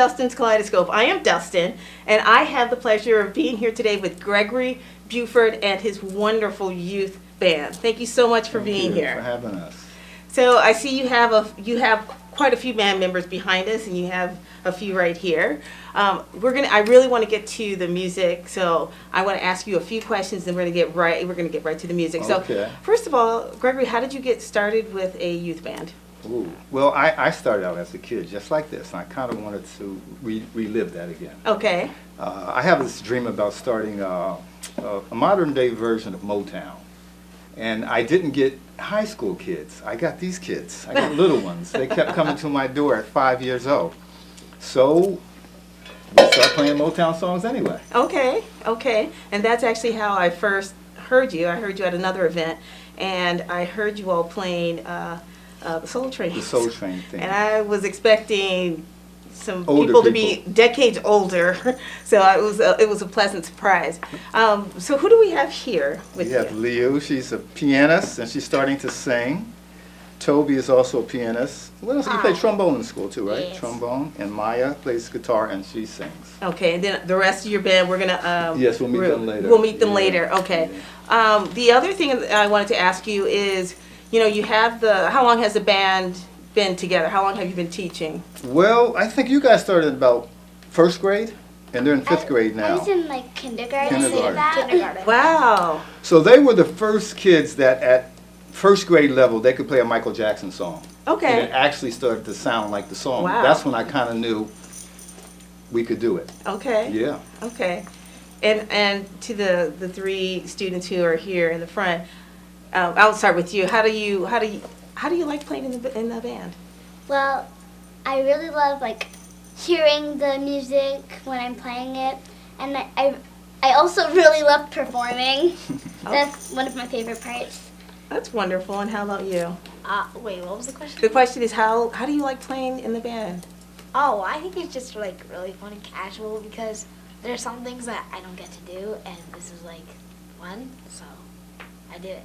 Dustin's Kaleidoscope. I am Dustin, and I have the pleasure of being here today with Gregory Bufford and his wonderful youth band. Thank you so much for being here. Thank you for having us. So I see you have quite a few band members behind us, and you have a few right here. I really want to get to the music, so I want to ask you a few questions, and we're going to get right to the music. Okay. So first of all, Gregory, how did you get started with a youth band? Ooh. Well, I started out as a kid just like this, and I kind of wanted to relive that again. Okay. I have this dream about starting a modern-day version of Motown. And I didn't get high school kids. I got these kids. I got little ones. They kept coming to my door at 5 years old. So we started playing Motown songs anyway. Okay. And that's actually how I first heard you. I heard you at another event, and I heard you all playing the Soul Train. The Soul Train thing. And I was expecting some Older people to be decades older, so it was a pleasant surprise. So who do we have here with you? We have Leo. She's a pianist, and she's starting to sing. Toby is also a pianist. What else? You play trombone in school too, right? Yes. Trombone. And Maya plays guitar, and she sings. Okay, and then the rest of your band, we're gonna Yes, we'll meet them later. We'll meet them Yeah. later. Okay. The other thing that I wanted to ask you is, you have how long has the band been together? How long have you been teaching? Well, I think you guys started about first grade, and they're in fifth grade I now. was in like kindergarten. Kindergarten. Wow. So they were the first kids that at first grade level, they could play a Michael Jackson song. And Okay. it actually started to sound like the song. Wow. That's when I kind of knew we could do it. Okay. Yeah. Okay. And to the three students who are here in the front, I'll start with you. How do you like playing in the band? Well, I really love like hearing the music when I'm playing it, and I also really love performing. That's one of my favorite parts. That's wonderful. And how about you? Wait, what was the question? The question is how do you like playing in the band? Oh, I think it's just like really fun and casual because there's some things that I don't get to do, and this is like fun, so I did it.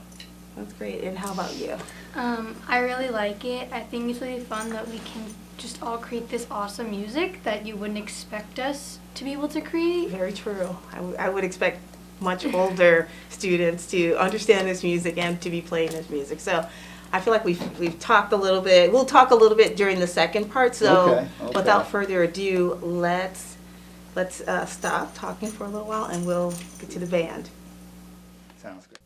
That's great. And how about you? I really like it. I think it's really fun that we can just all create this awesome music that you wouldn't expect us to be able to create. Very true. I would expect much older students to understand this music and to be playing this music. So I feel like we've talked a little bit. We'll talk a little bit during the second part. So Okay. without further ado, let's stop talking for a little while and we'll get to the band. Sounds good.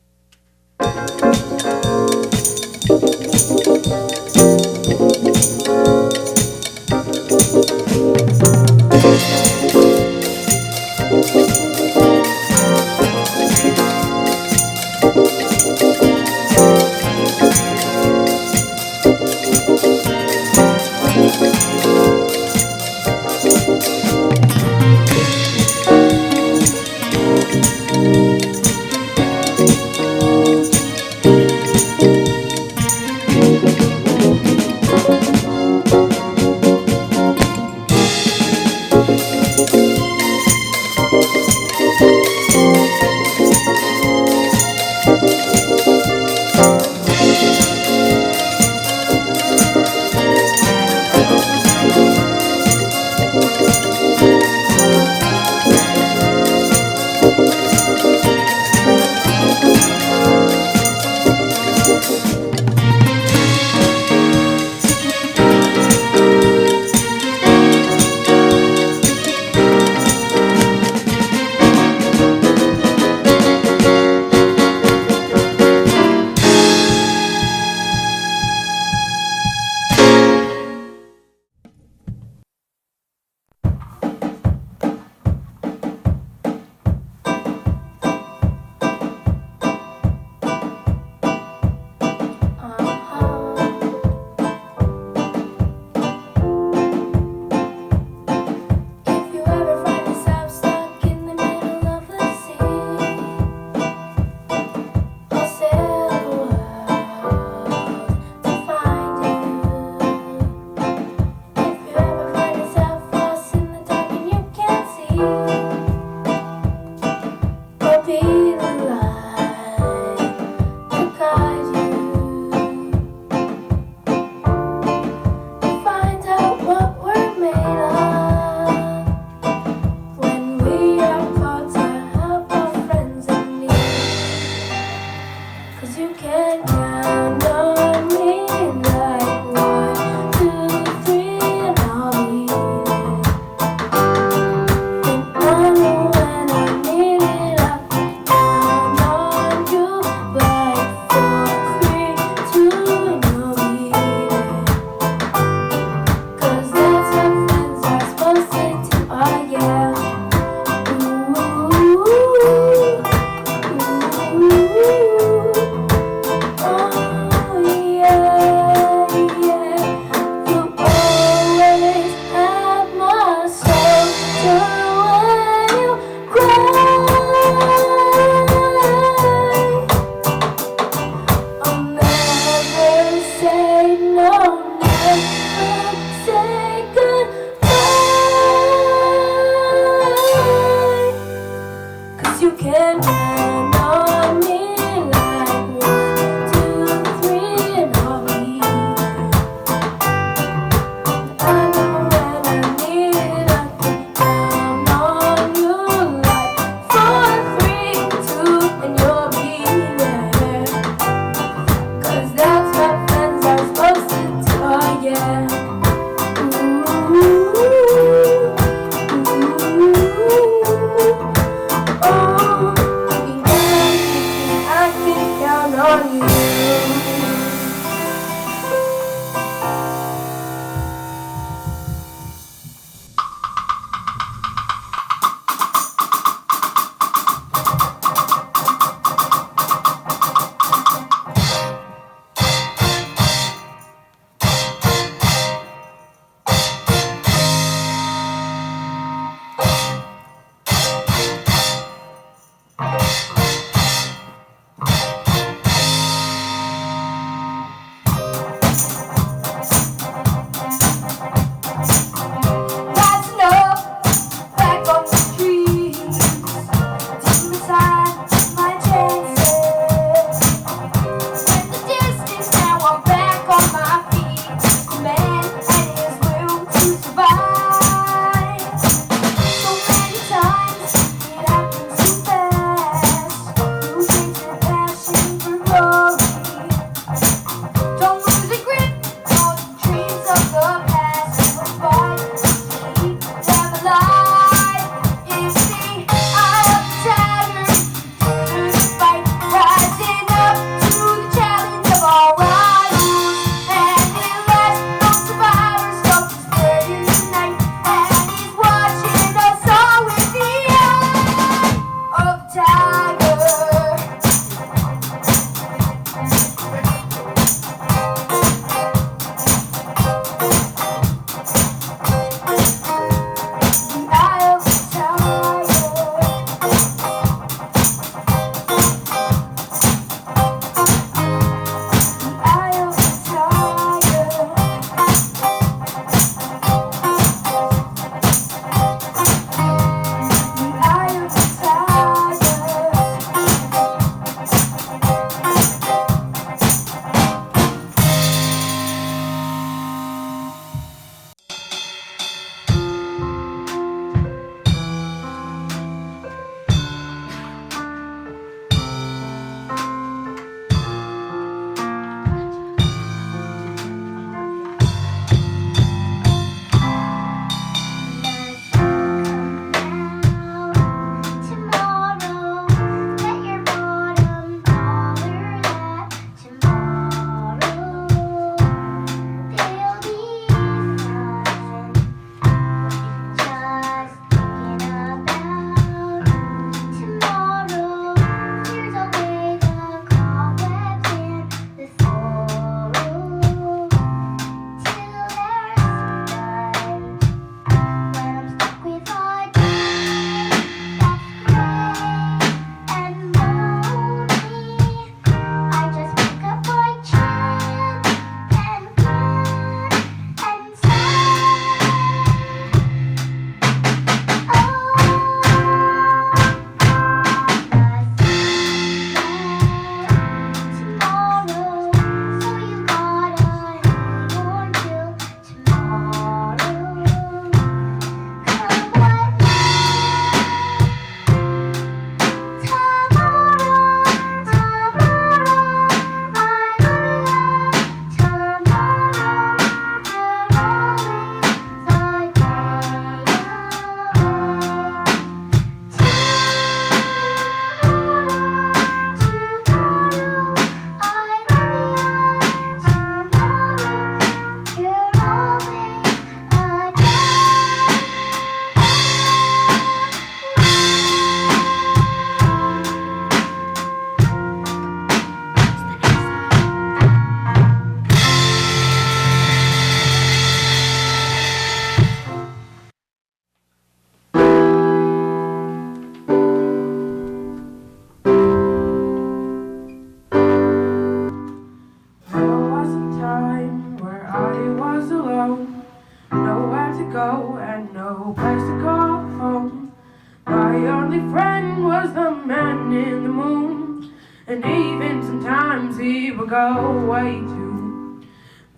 My only friend was the man in the moon, and even sometimes he would go away too.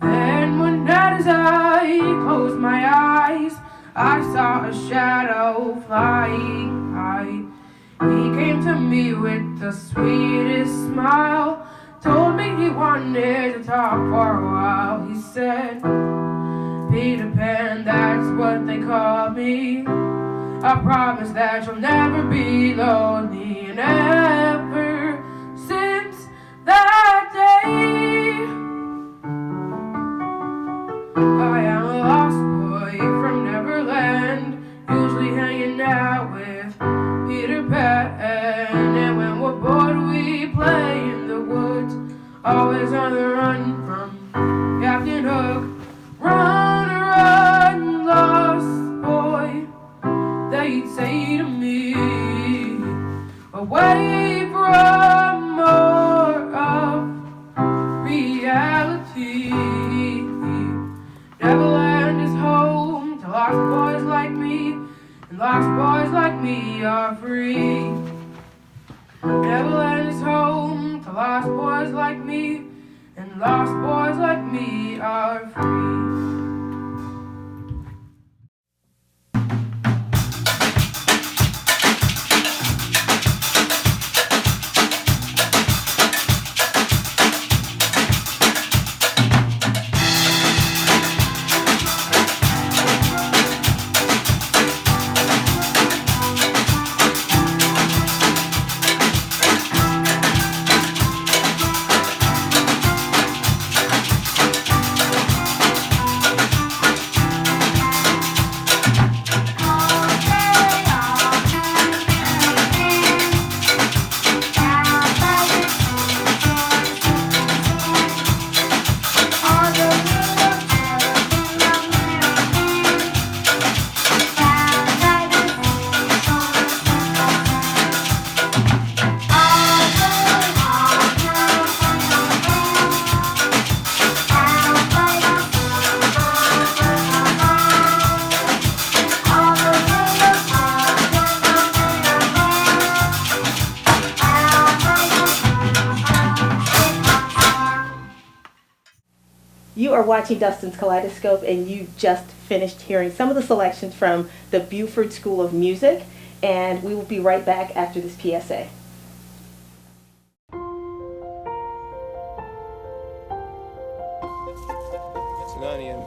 Then one night as I closed my eyes, I saw a shadow flying high. He came to me with the sweetest smile, told me he wanted to talk for a while. He said, Peter Pan, that's what they call me. I promise that you'll never be lonely. And ever since that day, I am a lost boy from Neverland, usually hanging out with Peter Pan. And when we're bored we play in the woods, always on the run from Captain Hook. Run, run, lost boy, they'd say to me, away from more of reality. Neverland is home to lost boys like me, and lost boys like me are free. Neverland is home to lost boys like me, and lost boys like me are free. You are watching Dustin's Kaleidoscope, and you just finished hearing some of the selections from the Bufford School of Music, and we will be right back after this PSA. It's an onion.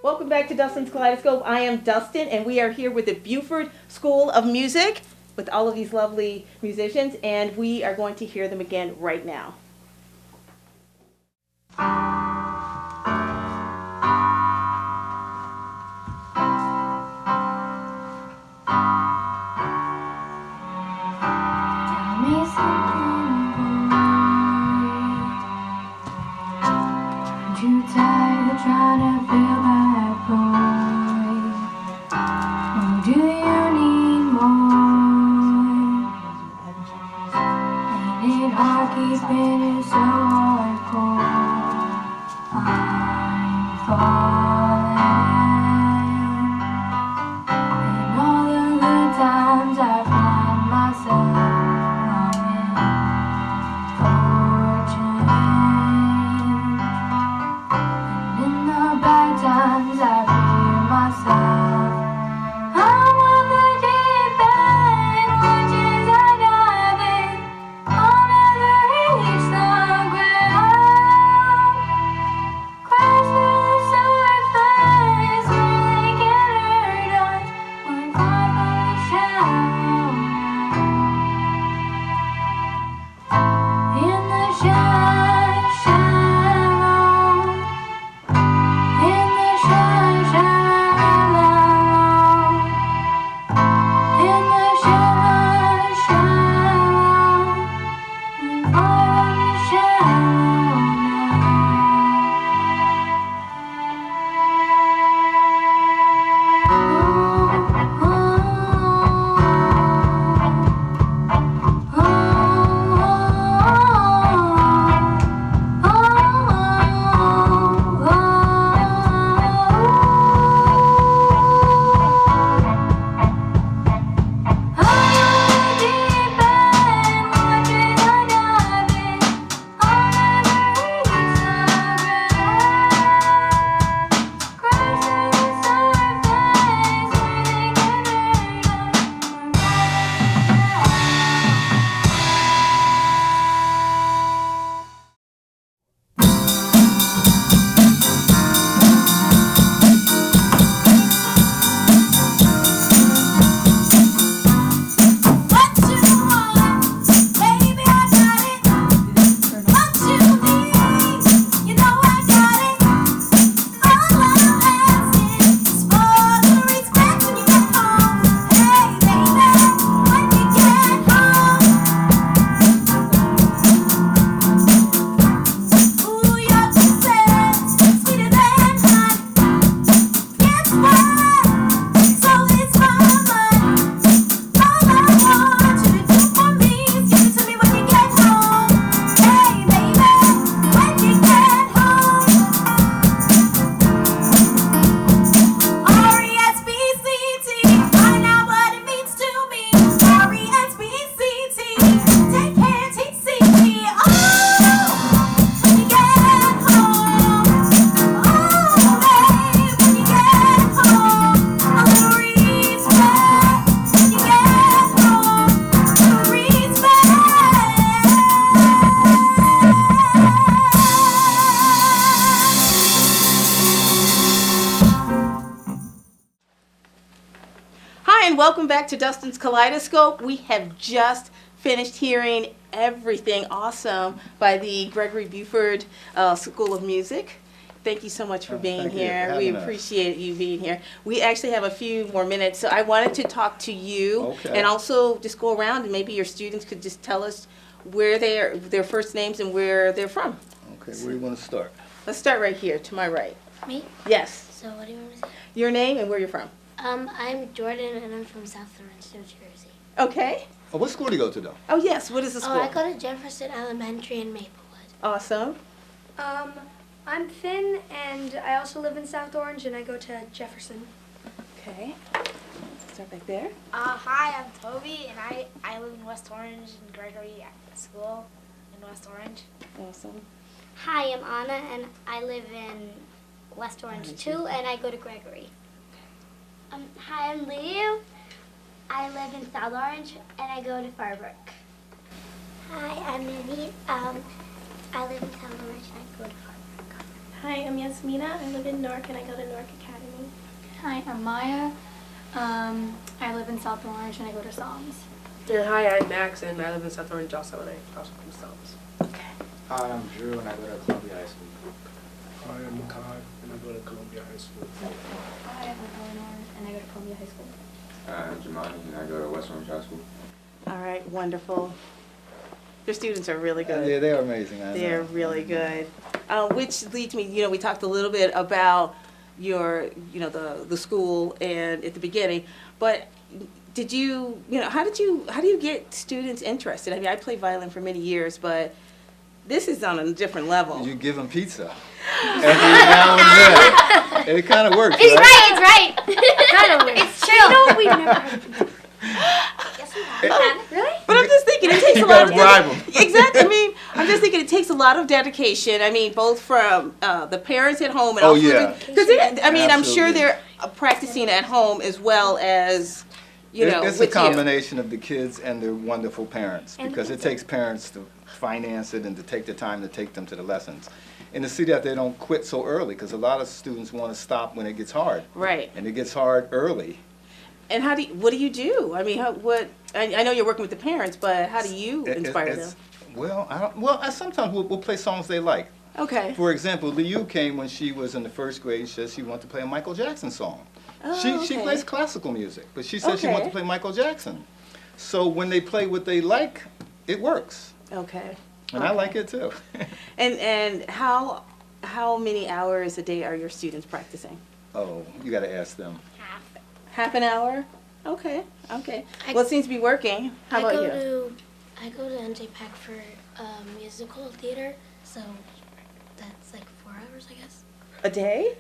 Welcome back to Dustin's Kaleidoscope. I am Dustin, and we are here with the Bufford School of Music with all of these lovely musicians, and we are going to hear them again right now. Too tired of trying to fill that void. Oh, do you need more? Ain't it hard keeping it so hardcore? I'm falling. In all the good times I find myself longing for change. In the bad times I fear myself. I'm on the deep end, watches I dive in. I'll never reach the ground. Crash through the surface. welcome back to Dustin's Kaleidoscope. We have just finished hearing everything awesome by the Gregory Bufford School of Music. Thank you so much for being thank you here. for We having us. appreciate you being here. We actually have a few more minutes, so I wanted to talk to you Okay. and also just go around and maybe your students could just tell us where their first names and where they're from. Okay, where do you want to start? Let's start right here to my right. Me? Yes. So what do you want me to say? Your name and where you're from. I'm Jordan and I'm from South Orange, New Jersey. Okay. Oh, what school do you go to, though? Oh, yes. What is the school? Oh, I go to Jefferson Elementary in Maplewood. Awesome. I'm Finn, and I also live in South Orange, and I go to Jefferson. Okay. Start back there. Hi, I'm Toby, and I live in West Orange and Gregory at school in West Orange. Awesome. Hi, I'm Anna, and I live in West Orange too, and I go to Gregory. Hi, I'm Leo. I live in South Orange, and I go to Farbrook. Hi, I'm Minnie. I live in South Orange, and I go to Farbrook. Hi, I'm Yasmina. I live in Newark and I go to Newark Academy. Hi, I'm Maya. I live in South Orange, and I go to Psalms. And hi, I'm Max, and I live in South Orange also, and I also come to Psalms. Okay. Hi, I'm Drew, and I go to Columbia High School. Hi, I'm Makai, and I go to Columbia High School. Hi, I'm Eleanor, and I go to Columbia High School. I'm Jamani, and I go to West Orange High School. All right. Wonderful. Your students are really good. Yeah, they're amazing. I They're know. really good. Which leads me, we talked a little bit about your, the school and at the beginning, but did you, how do you get students interested? I mean, I played violin for many years, but this is on a different level. You give them pizza every now and then. It kind of works, It's right? right, it's right. Kind of weird. It's chill. No, we never had to. Yes, we have. Really? But I'm just thinking it takes You a lot gotta of bribe 'em. Exactly. I mean, I'm just thinking it takes a lot of dedication. I mean, both from the parents at home and Oh, also yeah. because I mean, I'm sure Absolutely. they're practicing at home as well as It's with a combination of the kids and their wonderful parents, because it takes parents to finance it and to take the time to take them to the lessons. And to see that they don't quit so early, because a lot of students want to stop when it gets hard. you. Right. And it gets hard early. And what do you do? I mean, I know you're working with the parents, but how do you inspire them? I sometimes we'll play songs they like. Okay. For example, Liu came when she was in the first grade. She said she wanted to play a Michael Jackson song. Oh, She okay. plays classical music, but she said she Okay. wanted to play Michael Jackson. So when they play what they like, it works. Okay. And I like it too. And how many hours a day are your students practicing? Oh, you got to ask them. Half an hour? Okay. Well, it seems to be working. How about you? I go to NJPAC for musical theater, so that's like 4 hours, I guess. A day?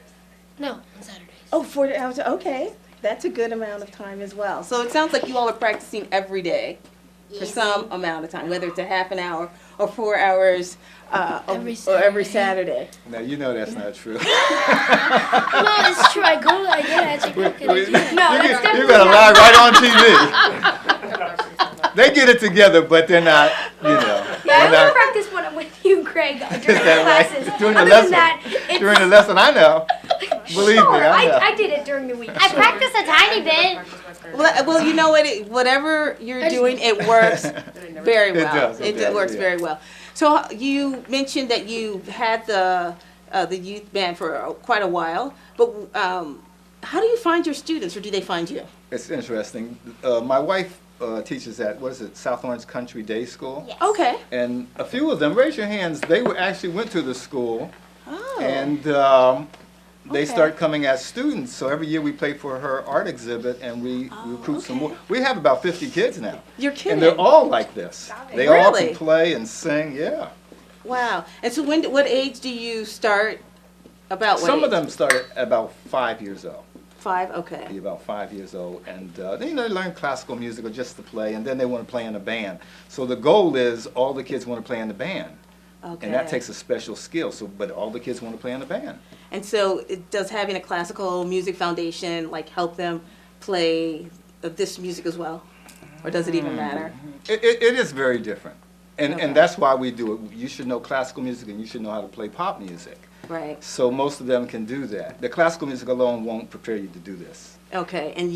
No, on Saturdays. Oh, 4 hours. Okay. That's a good amount of time as well. So it sounds like you all are practicing every day for some amount of time, whether it's a half an hour or 4 hours every Saturday. Now, you know that's not true. No, it's true. I get NJPAC and I do that. You got to lie right on TV. They get it together, but they're not, Yeah, I they're only not- practice when I'm with you, Greg, during Is the that right? classes. During the Other lesson. than that, it's During the lesson, I know. Believe sure. me, I know. I did it during the week. I practice a tiny bit. Well, you know what? Whatever you're doing, it works very well. does, It it does, works yeah. very well. So you mentioned that you had the youth band for quite a while, but how do you find your students, or do they find you? It's interesting. My wife teaches at, South Orange Country Day School. Yes. Okay. And a few of them, raise your hands, they actually went to the school. Oh. And they Okay. start coming as students. So every year we play for her art exhibit, and we recruit some more. We have about 50 kids now. You're kidding. And they're all like this. They all Really? can play and sing, yeah. Wow. And so what age do you start? About what Some of age? them start at about 5 years old. 5? Okay. Be about 5 years old, and they learn classical music or just to play, and then they want to play in a band. So the goal is all the kids want to play in the band, Okay. and that takes a special skill. So, but all the kids want to play in the band. And so does having a classical music foundation help them play this music as well, or does it even matter? It is very different, Okay. and that's why we do it. You should know classical music, and you should know how to play pop music. Right. So most of them can do that. The classical music alone won't prepare you to do this. Okay. And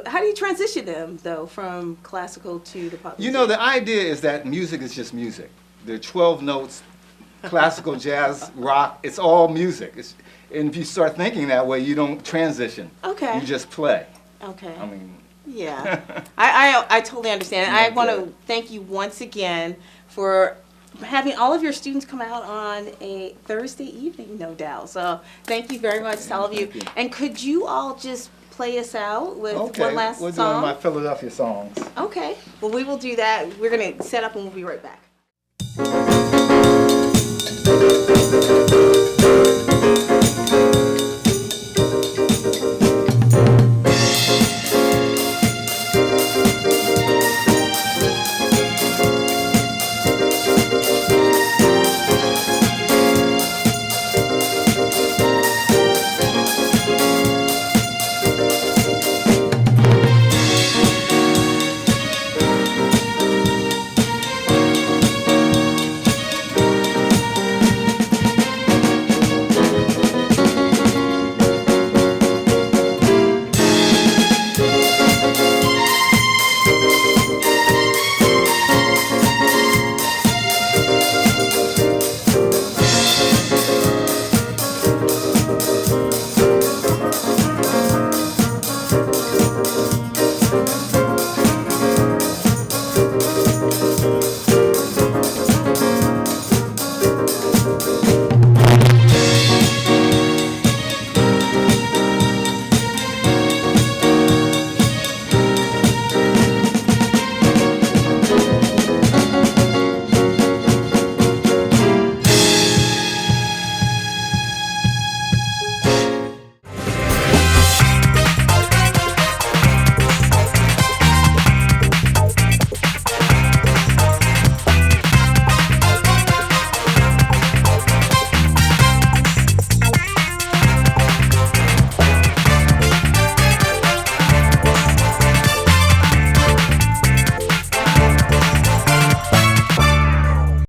how do you transition them though from classical to the pop? You know, the idea is that music is just music. There are 12 notes, classical, jazz, rock, it's all music. And if you start thinking that way, you don't transition. Okay. You just play. Okay. I mean, yeah, I totally understand. I want Okay. to thank you once again for having all of your students come out on a Thursday evening, no doubt. So thank you very much to all of you. Thank you. And could you all just play us out with one last we're song? doing my Philadelphia songs. Okay. Well, we will do that. We're going to set up and we'll be right back.